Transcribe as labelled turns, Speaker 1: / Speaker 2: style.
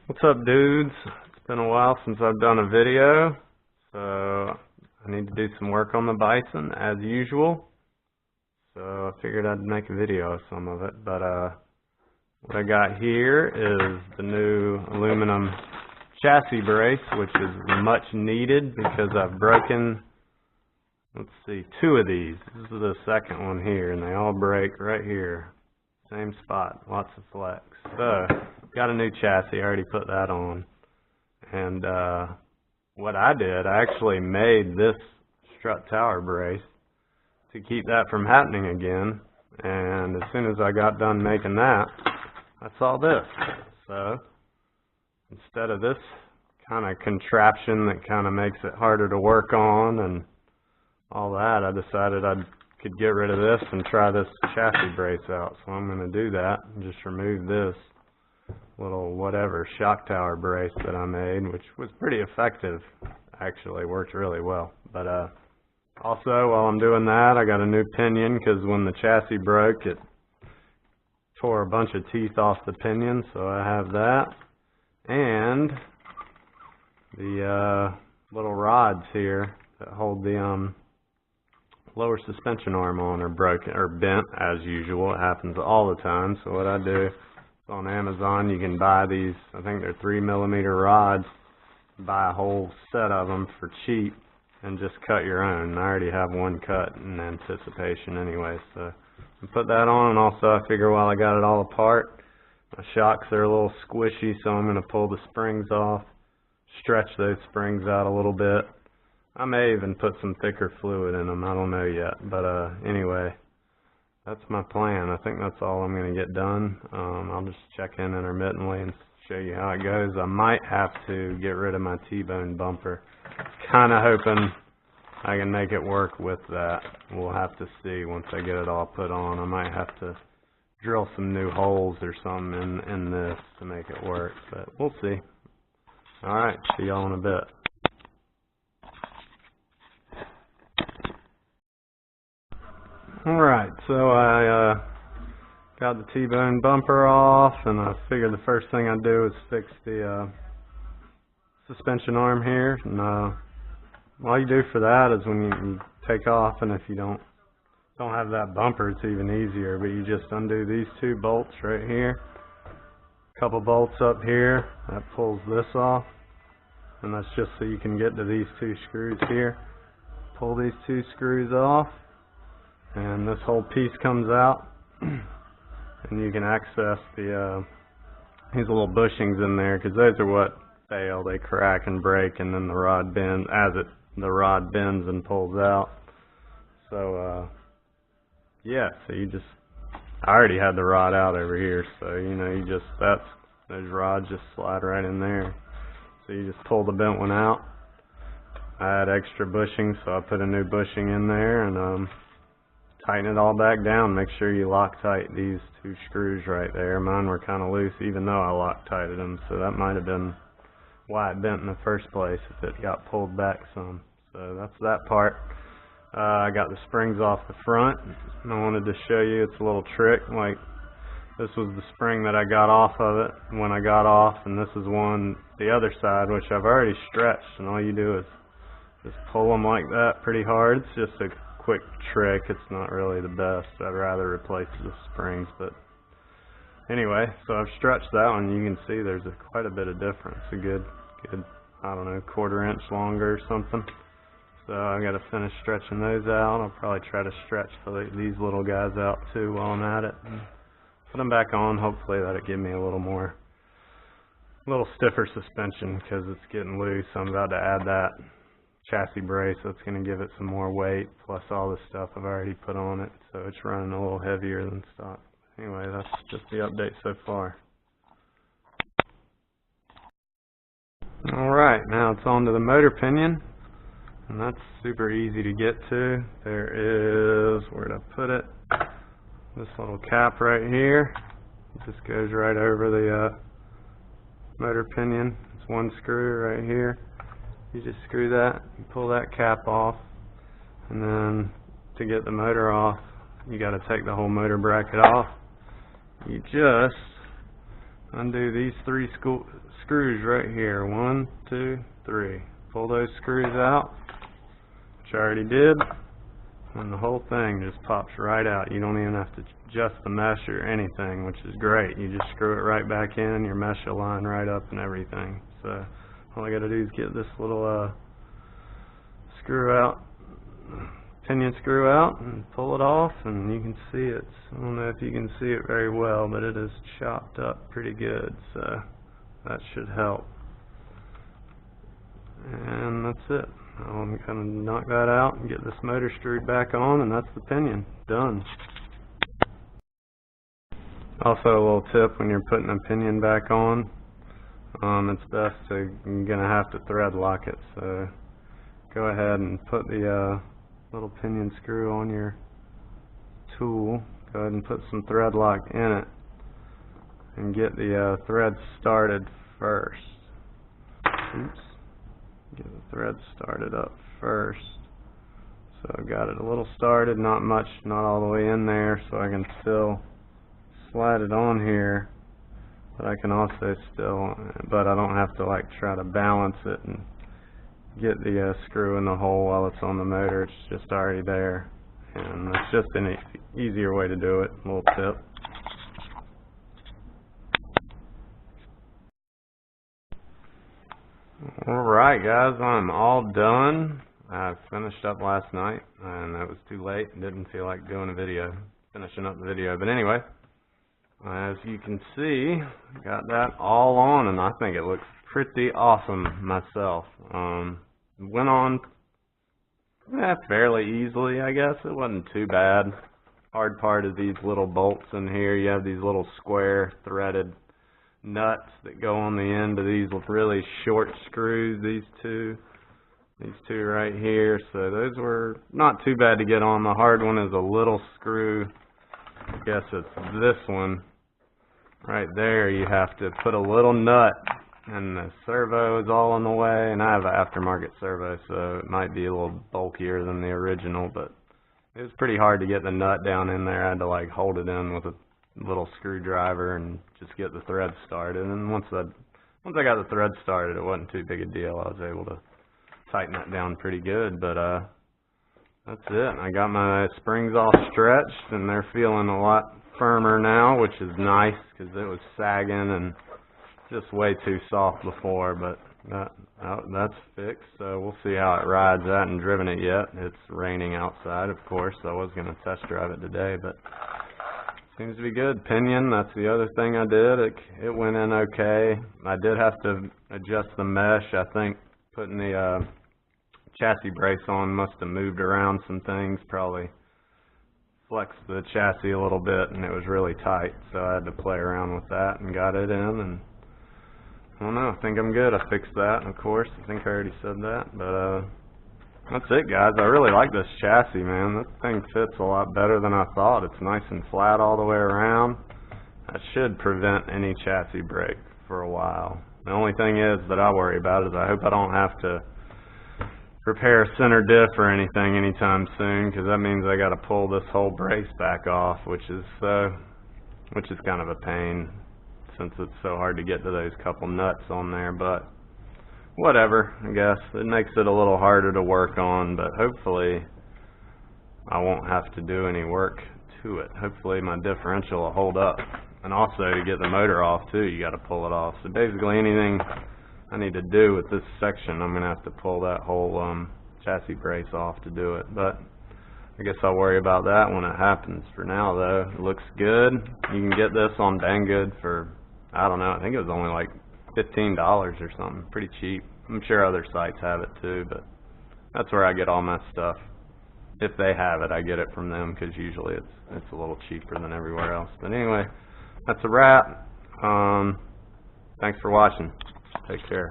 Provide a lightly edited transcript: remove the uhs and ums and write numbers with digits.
Speaker 1: What's up, dudes? It's been a while since I've done a video, so I need to do some work on the Bison as usual. So I figured I'd make a video of some of it, but what I got here is the new aluminum chassis brace, which is much needed because I've broken, let's see, 2 of these. This is the second one here, and they all break right here. Same spot, lots of flex. So, got a new chassis, I already put that on. And what I did, I actually made this strut tower brace to keep that from happening again. And as soon as I got done making that, I saw this. So, instead of this kind of contraption that kind of makes it harder to work on and all that, I decided I could get rid of this and try this chassis brace out. So I'm going to do that and just remove this little whatever shock tower brace that I made, which was pretty effective. Actually worked really well. But also while I'm doing that, I got a new pinion because when the chassis broke, it tore a bunch of teeth off the pinion. So I have that, and the little rods here that hold the lower suspension arm on are broken or bent as usual. It happens all the time. So what I do, on Amazon you can buy these, I think they're 3mm rods, buy a whole set of them for cheap and just cut your own. I already have one cut in anticipation anyway, so I put that on. And also I figure while I got it all apart, my shocks are a little squishy, so I'm going to pull the springs off, stretch those springs out a little bit. I may even put some thicker fluid in them, I don't know yet, but anyway, that's my plan. I think that's all I'm going to get done. I'll just check in intermittently and show you how it goes. I might have to get rid of my T-bone bumper. Kind of hoping I can make it work with that. We'll have to see once I get it all put on. I might have to drill some new holes or something in this to make it work, but we'll see. Alright, see y'all in a bit. Alright, so I got the T-bone bumper off, and I figured the first thing I'd do is fix the suspension arm here. And all you do for that is when you take off, and if you don't have that bumper, it's even easier, but you just undo these 2 bolts right here. A couple bolts up here, that pulls this off, and that's just so you can get to these 2 screws here. Pull these 2 screws off, and this whole piece comes out, and you can access the these little bushings in there, because those are what fail. They crack and break, and then the rod bends the rod bends and pulls out. So yeah, so I already had the rod out over here, so those rods just slide right in there. So you just pull the bent one out. I had extra bushings, so I put a new bushing in there and tighten it all back down. Make sure you Loctite these 2 screws right there. Mine were kind of loose even though I Loctited them, so that might have been why it bent in the first place, if it got pulled back some. So that's that part. I got the springs off the front, and I wanted to show you, it's a little trick. Like, this was the spring that I got off of it when I got off, and this is one, the other side, which I've already stretched, and all you do is just pull them like that pretty hard. It's just a quick trick. It's not really the best. I'd rather replace the springs, but anyway, so I've stretched that one. You can see there's quite a bit of difference. A good, I don't know, 1/4 inch longer or something. So I got to finish stretching those out. I'll probably try to stretch these little guys out too while I'm at it. And put them back on. Hopefully that'll give me a little stiffer suspension, because it's getting loose. I'm about to add that chassis brace, that's going to give it some more weight, plus all the stuff I've already put on it, so it's running a little heavier than stock. Anyway, that's just the update so far. Alright, now it's on to the motor pinion, and that's super easy to get to. There is, where'd I put it, this little cap right here. It just goes right over the motor pinion. It's 1 screw right here. You just screw that, you pull that cap off, and then to get the motor off, you got to take the whole motor bracket off. You just undo these three screws right here. 1, 2, 3. Pull those screws out, which I already did, and the whole thing just pops right out. You don't even have to adjust the mesh or anything, which is great. You just screw it right back in, your mesh will line right up and everything. So all I got to do is get this little screw out, pinion screw out, and pull it off, and you can see it. I don't know if you can see it very well, but it is chopped up pretty good, so that should help. And that's it. I'm going to knock that out and get this motor screwed back on, and that's the pinion done. Also, a little tip when you're putting a pinion back on, it's best to, you're going to have to thread lock it. So go ahead and put the little pinion screw on your tool. Go ahead and put some thread lock in it and get the thread started first. Oops. Get the thread started up first. So I've got it a little started, not much, not all the way in there, so I can still slide it on here, but I can also still, but I don't have to like try to balance it and get the screw in the hole while it's on the motor. It's just already there, and it's just an easier way to do it. A little tip. Alright guys, I'm all done. I finished up last night and it was too late and didn't feel like doing a video, finishing up the video. But anyway, as you can see, got that all on and I think it looks pretty awesome myself. Went on fairly easily, I guess. It wasn't too bad. Hard part is these little bolts in here. You have these little square threaded nuts that go on the end of these really short screws, these two right here. So those were not too bad to get on. The hard one is a little screw. I guess it's this one right there. You have to put a little nut, and the servo is all in the way, and I have an aftermarket servo, so it might be a little bulkier than the original, but it was pretty hard to get the nut down in there. I had to like hold it in with a little screwdriver and just get the thread started. And once I got the thread started, it wasn't too big a deal. I was able to tighten that down pretty good. But that's it. I got my springs all stretched, and they're feeling a lot firmer now, which is nice because it was sagging and just way too soft before. But that's fixed, so we'll see how it rides. I hadn't driven it yet. It's raining outside, of course, so I was going to test drive it today, but seems to be good. Pinion, that's the other thing I did. It went in okay. I did have to adjust the mesh. I think putting the chassis brace on must have moved around some things, probably flexed the chassis a little bit, and it was really tight, so I had to play around with that and got it in, and I don't know, I think I'm good. I fixed that, of course. I think I already said that, but that's it, guys. I really like this chassis, man. This thing fits a lot better than I thought. It's nice and flat all the way around. That should prevent any chassis break for a while. The only thing is that I worry about is I hope I don't have to repair a center diff or anything anytime soon, because that means I got to pull this whole brace back off, which is kind of a pain since it's so hard to get to those couple nuts on there, but whatever, I guess. It makes it a little harder to work on, but hopefully I won't have to do any work to it. Hopefully my differential will hold up. And also to get the motor off too, you got to pull it off. So basically anything I need to do with this section, I'm going to have to pull that whole chassis brace off to do it. But I guess I'll worry about that when it happens. For now though, it looks good. You can get this on Banggood for, I don't know, I think it was only like $15 or something, pretty cheap. I'm sure other sites have it too, but that's where I get all my stuff. If they have it, I get it from them, because usually it's a little cheaper than everywhere else. But anyway, that's a wrap. Thanks for watching. Take care.